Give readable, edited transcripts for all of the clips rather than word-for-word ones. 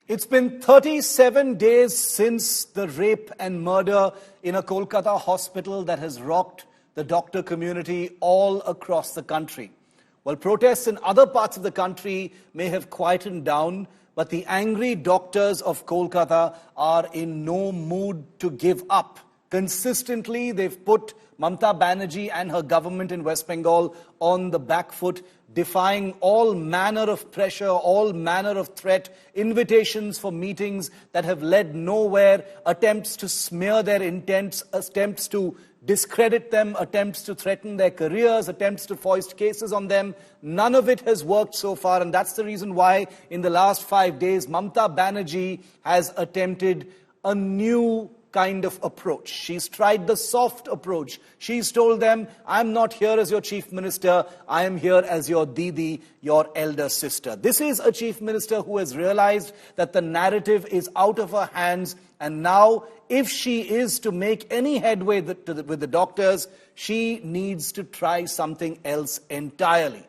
It's been 37 days since the rape and murder in a Kolkata hospital that has rocked the doctor community all across the country. While protests in other parts of the country may have quietened down, but the angry doctors of Kolkata are in no mood to give up. Consistently, they've put Mamata Banerjee and her government in West Bengal on the back foot, defying all manner of pressure, all manner of threat, invitations for meetings that have led nowhere, attempts to smear their intents, attempts to discredit them, attempts to threaten their careers, attempts to foist cases on them. None of it has worked so far, and that's the reason why in the last 5 days, Mamata Banerjee has attempted a new kind of approach. She's tried the soft approach. She's told them, I'm not here as your chief minister, I am here as your Didi, your elder sister. This is a chief minister who has realized that the narrative is out of her hands, and now if she is to make any headway with the doctors, she needs to try something else entirely.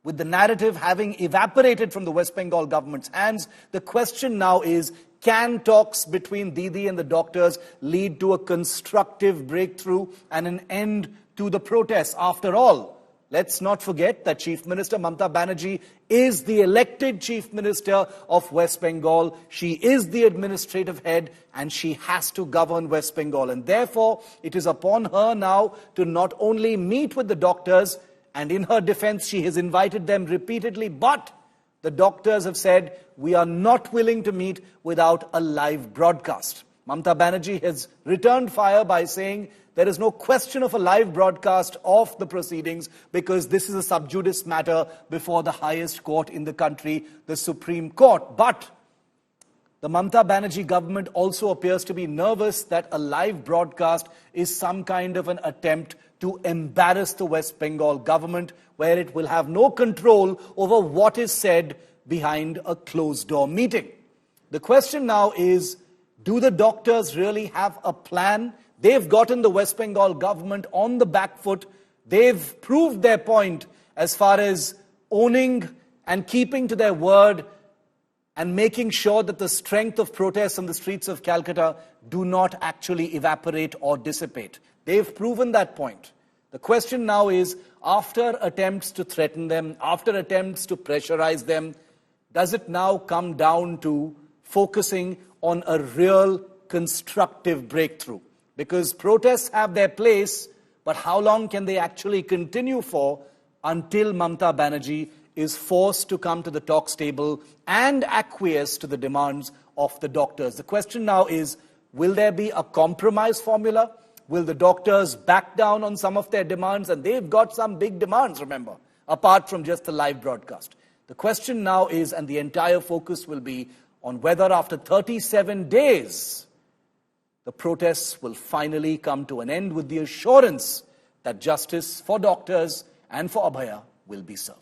With the narrative having evaporated from the West Bengal government's hands, the question now is, can talks between Didi and the doctors lead to a constructive breakthrough and an end to the protests? After all, let's not forget that Chief Minister Mamata Banerjee is the elected Chief Minister of West Bengal. She is the administrative head and she has to govern West Bengal. And therefore, it is upon her now to not only meet with the doctors, and in her defense, she has invited them repeatedly, but the doctors have said, we are not willing to meet without a live broadcast. Mamata Banerjee has returned fire by saying there is no question of a live broadcast of the proceedings because this is a sub judice matter before the highest court in the country, the Supreme Court. But the Mamata Banerjee government also appears to be nervous that a live broadcast is some kind of an attempt to embarrass the West Bengal government, where it will have no control over what is said behind a closed-door meeting. The question now is, do the doctors really have a plan? They've gotten the West Bengal government on the back foot. They've proved their point as far as owning and keeping to their word and making sure that the strength of protests on the streets of Calcutta do not actually evaporate or dissipate. They've proven that point. The question now is, after attempts to threaten them, after attempts to pressurize them, does it now come down to focusing on a real constructive breakthrough? Because protests have their place, but how long can they actually continue for until Mamata Banerjee is forced to come to the talks table and acquiesce to the demands of the doctors? The question now is, will there be a compromise formula? Will the doctors back down on some of their demands? And they've got some big demands, remember, apart from just the live broadcast. The question now is, and the entire focus will be on whether after 37 days, the protests will finally come to an end with the assurance that justice for doctors and for Abhaya will be served.